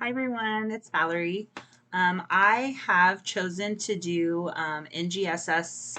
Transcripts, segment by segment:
Hi everyone, it's Valerie. I have chosen to do NGSS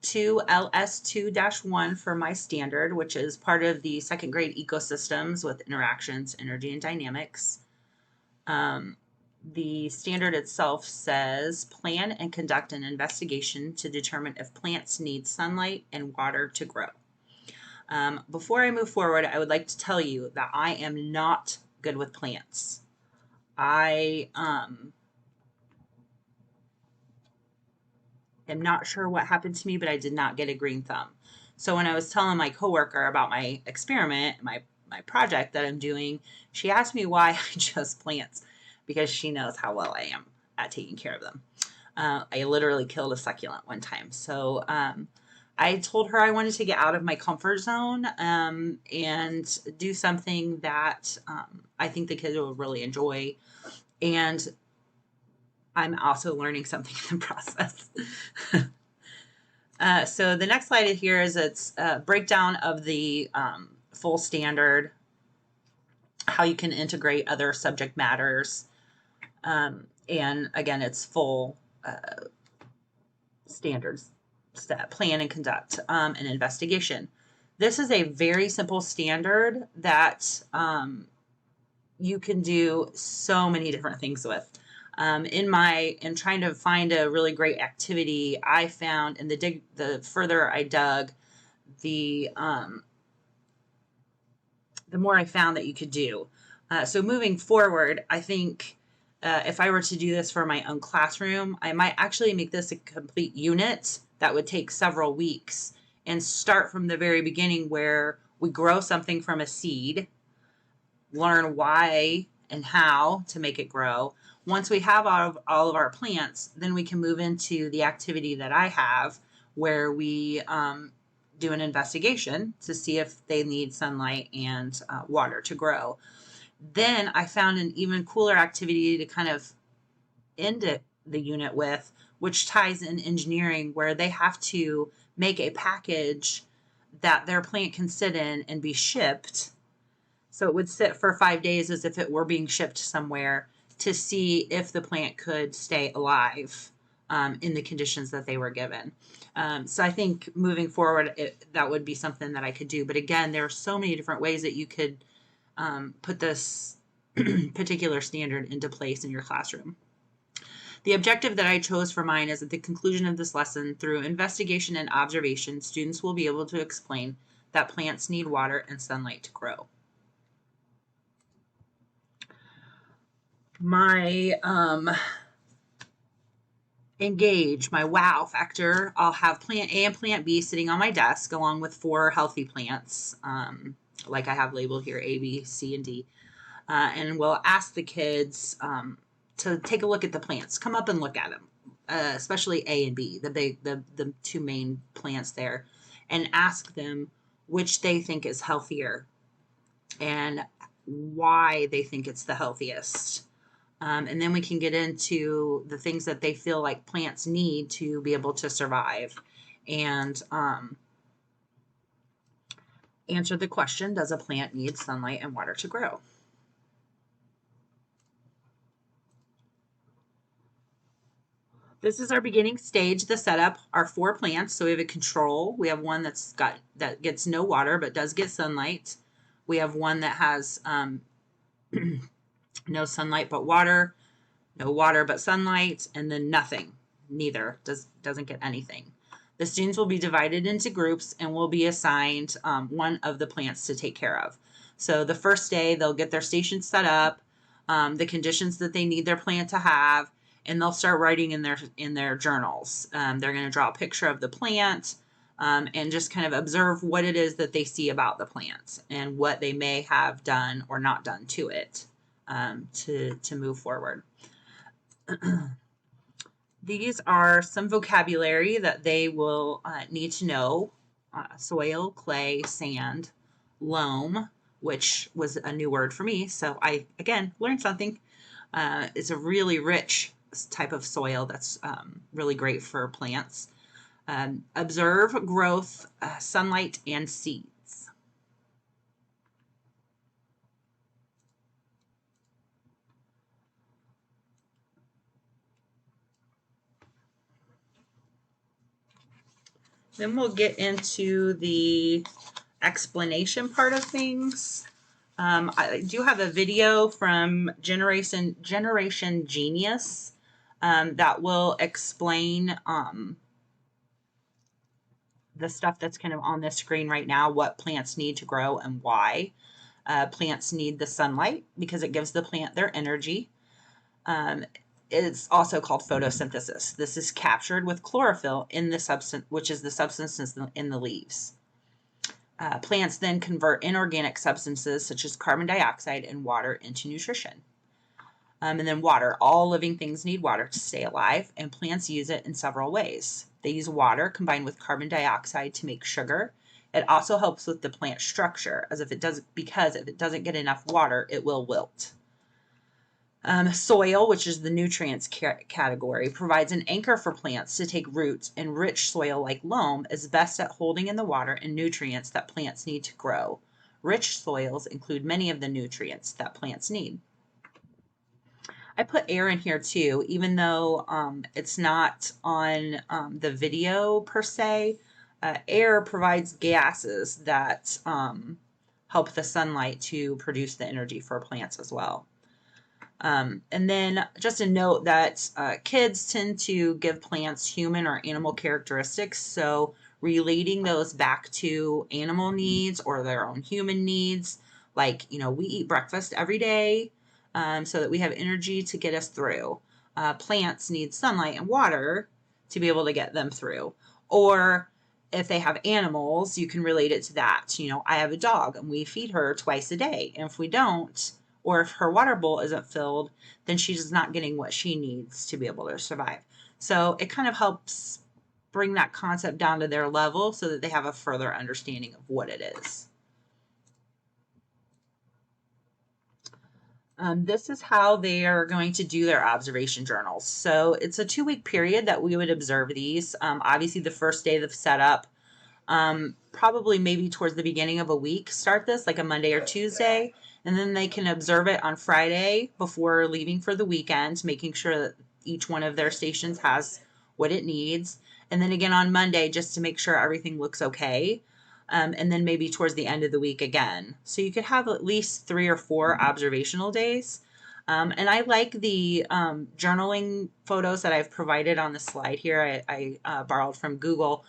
2 LS2-1 for my standard, which is part of the second grade ecosystems with interactions, energy, and dynamics. The standard itself says plan and conduct an investigation to determine if plants need sunlight and water to grow. Before I move forward, I would like to tell you that I am not good with plants. I am not sure what happened to me, but I did not get a green thumb. So when I was telling my coworker about my experiment, my project that I'm doing, she asked me why I chose plants because she knows how well I am at taking care of them. I literally killed a succulent one time. So I told her I wanted to get out of my comfort zone and do something that I think the kids will really enjoy. And I'm also learning something in the process. So the next slide here is its breakdown of the full standard, how you can integrate other subject matters, and again, it's full standards, plan and conduct an investigation. This is a very simple standard that you can do so many different things with. In trying to find a really great activity, I found the further I dug, the more I found that you could do. So moving forward, I think if I were to do this for my own classroom, I might actually make this a complete unit that would take several weeks and start from the very beginning where we grow something from a seed, learn why and how to make it grow. Once we have all of our plants, then we can move into the activity that I have where we do an investigation to see if they need sunlight and water to grow. Then I found an even cooler activity to kind of end the unit with, which ties in engineering, where they have to make a package that their plant can sit in and be shipped. So it would sit for 5 days as if it were being shipped somewhere to see if the plant could stay alive in the conditions that they were given. So I think moving forward, that would be something that I could do. But again, there are so many different ways that you could put this particular standard into place in your classroom. The objective that I chose for mine is at the conclusion of this lesson, through investigation and observation, students will be able to explain that plants need water and sunlight to grow. My engage, my wow factor, I'll have plant A and plant B sitting on my desk along with 4 healthy plants, like I have labeled here, A, B, C, and D. And we'll ask the kids to take a look at the plants. Come up and look at them, especially A and B, the 2 main plants there, and ask them which they think is healthier and why they think it's the healthiest. And then we can get into the things that they feel like plants need to be able to survive, and answer the question, does a plant need sunlight and water to grow? This is our beginning stage, the setup, our 4 plants. So we have a control. We have one that gets no water but does get sunlight. We have one that has no sunlight but water, no water but sunlight, and then nothing. Neither doesn't get anything. The students will be divided into groups and will be assigned one of the plants to take care of. So the first day they'll get their station set up, the conditions that they need their plant to have, and they'll start writing in their journals. They're going to draw a picture of the plant and just kind of observe what it is that they see about the plant and what they may have done or not done to it to move forward. These are some vocabulary that they will need to know: soil, clay, sand, loam, which was a new word for me. So I, again, learned something. It's a really rich type of soil that's really great for plants. Observe growth, sunlight, and seeds. Then we'll get into the explanation part of things. I do have a video from Generation Genius that will explain the stuff that's kind of on the screen right now, what plants need to grow and why. Plants need the sunlight because it gives the plant their energy. It's also called photosynthesis. This is captured with chlorophyll in the substance, which is the substance in the leaves. Plants then convert inorganic substances such as carbon dioxide and water into nutrition. And then water. All living things need water to stay alive, and plants use it in several ways. They use water combined with carbon dioxide to make sugar. It also helps with the plant structure, because if it doesn't get enough water, it will wilt. Soil, which is the nutrients category, provides an anchor for plants to take roots, and rich soil like loam is best at holding in the water and nutrients that plants need to grow. Rich soils include many of the nutrients that plants need. I put air in here too, even though it's not on the video per se. Air provides gases that help the sunlight to produce the energy for plants as well. And then just a note that kids tend to give plants human or animal characteristics. So relating those back to animal needs or their own human needs, like, we eat breakfast every day so that we have energy to get us through. Plants need sunlight and water to be able to get them through. Or if they have animals, you can relate it to that. I have a dog and we feed her twice a day. And if we don't, or if her water bowl isn't filled, then she's not getting what she needs to be able to survive. So it kind of helps bring that concept down to their level so that they have a further understanding of what it is. This is how they are going to do their observation journals. So it's a 2-week period that we would observe these. Obviously, the first day of setup, probably maybe towards the beginning of a week, start this like a Monday or Tuesday. And then they can observe it on Friday before leaving for the weekend, making sure that each one of their stations has what it needs. And then again on Monday, just to make sure everything looks okay. And then maybe towards the end of the week again. So you could have at least 3 or 4 observational days. And I like the journaling photos that I've provided on the slide here. I borrowed from Google.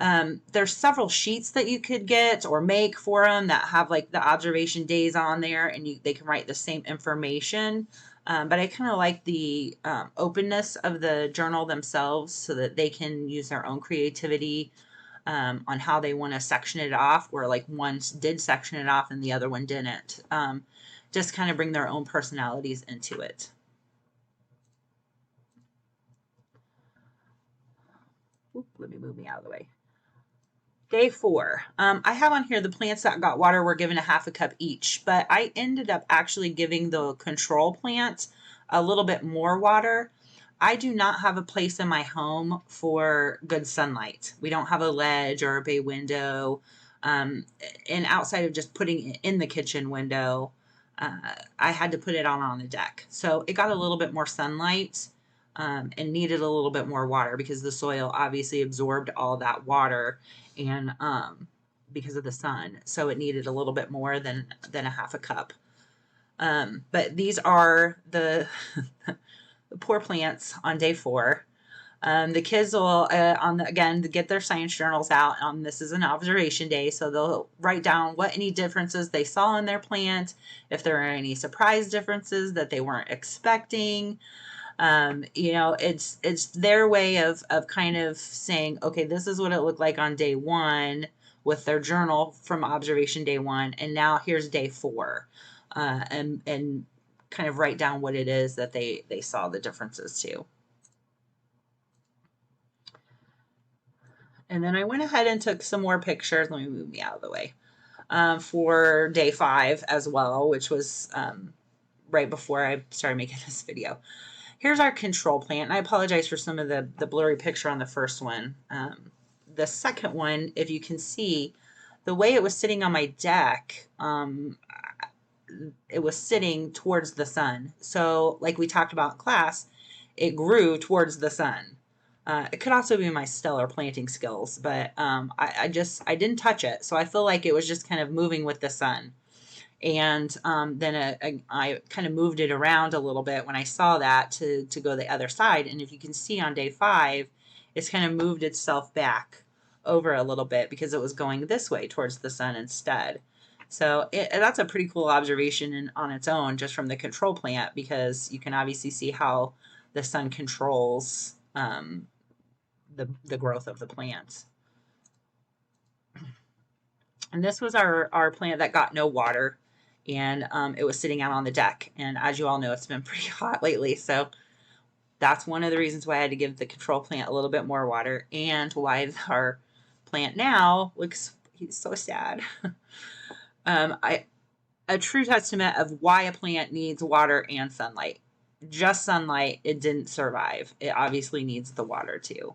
There's several sheets that you could get or make for them that have like the observation days on there, and they can write the same information. But I kind of like the openness of the journal themselves so that they can use their own creativity on how they want to section it off, where like one did section it off and the other one didn't. Just kind of bring their own personalities into it. Let me move out of the way. Day 4. I have on here the plants that got water were given a half a cup each, but I ended up actually giving the control plant a little bit more water. I do not have a place in my home for good sunlight. We don't have a ledge or a bay window. And outside of just putting it in the kitchen window, I had to put it on the deck. So it got a little bit more sunlight and needed a little bit more water because the soil obviously absorbed all that water and because of the sun. So it needed a little bit more than a half a cup. But these are the poor plants on day 4. The kids will, again, get their science journals out. This is an observation day, so they'll write down what any differences they saw in their plant, if there are any surprise differences that they weren't expecting. It's their way of kind of saying, okay, this is what it looked like on day 1 with their journal from observation day 1, and now here's day 4, and kind of write down what it is that they saw the differences to. And then I went ahead and took some more pictures. Let me move me out of the way. For day 5 as well, which was right before I started making this video. Here's our control plant. And I apologize for some of the blurry picture on the first one. The second one, if you can see, the way it was sitting on my deck, it was sitting towards the sun. So like we talked about in class, it grew towards the sun. It could also be my stellar planting skills, but I didn't touch it, so I feel like it was just kind of moving with the sun. And then I kind of moved it around a little bit when I saw that to go the other side. And if you can see on day 5, it's kind of moved itself back over a little bit because it was going this way towards the sun instead. So that's a pretty cool observation on its own, just from the control plant, because you can obviously see how the sun controls the growth of the plants. And this was our plant that got no water, and it was sitting out on the deck. And as you all know, it's been pretty hot lately, so that's one of the reasons why I had to give the control plant a little bit more water, and why our plant now looks, he's so sad. A true testament of why a plant needs water and sunlight. Just sunlight, it didn't survive. It obviously needs the water too.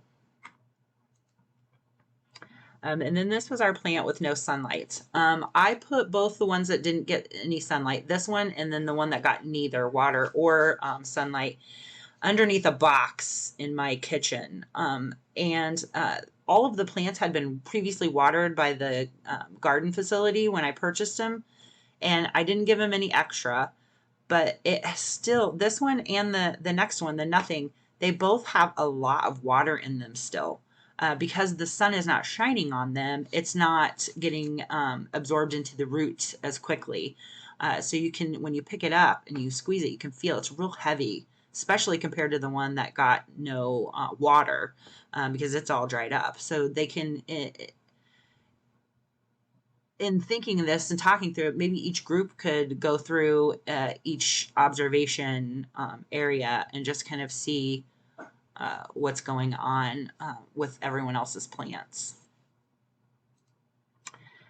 And then this was our plant with no sunlight. I put both the ones that didn't get any sunlight, this one and then the one that got neither water or sunlight, underneath a box in my kitchen. And all of the plants had been previously watered by the garden facility when I purchased them, and I didn't give them any extra. But it still, this one and the next one, the nothing, they both have a lot of water in them still. Because the sun is not shining on them, it's not getting absorbed into the root as quickly. So you can, when you pick it up and you squeeze it, you can feel it's real heavy, especially compared to the one that got no water, because it's all dried up. So they can, in thinking of this and talking through it, maybe each group could go through each observation area and just kind of see what's going on with everyone else's plants.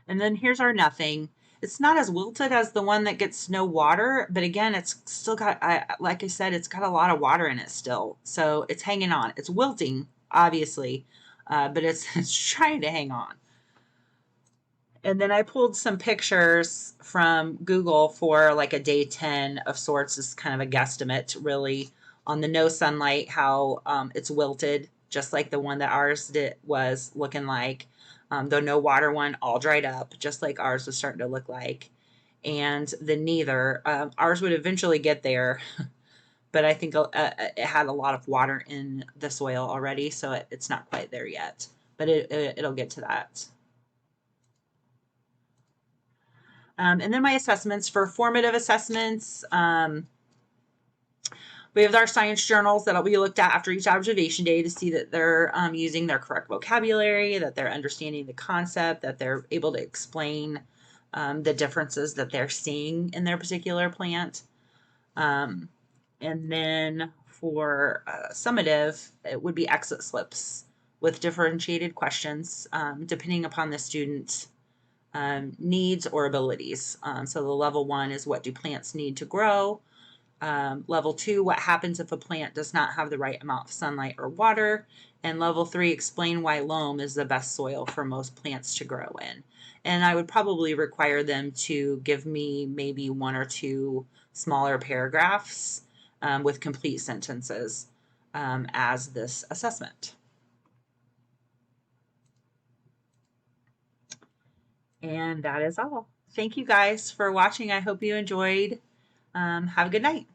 And then here's our nothing. It's not as wilted as the one that gets no water, but again, it's still got, like I said, it's got a lot of water in it still. So it's hanging on. It's wilting, obviously, but it's trying to hang on. And then I pulled some pictures from Google for like a day 10 of sorts. Is kind of a guesstimate, really, on the no sunlight, how it's wilted, just like the one that ours was looking like. The no water one, all dried up, just like ours was starting to look like. And the neither, ours would eventually get there, but I think it had a lot of water in the soil already, so it's not quite there yet. But it'll get to that. And then my assessments for formative assessments. We have our science journals that'll be looked at after each observation day to see that they're using their correct vocabulary, that they're understanding the concept, that they're able to explain the differences that they're seeing in their particular plant. And then for summative, it would be exit slips with differentiated questions depending upon the student's needs or abilities. So the level 1 is, what do plants need to grow? Level 2, what happens if a plant does not have the right amount of sunlight or water? And level 3, explain why loam is the best soil for most plants to grow in. And I would probably require them to give me maybe 1 or 2 smaller paragraphs with complete sentences as this assessment. And that is all. Thank you guys for watching. I hope you enjoyed. Have a good night.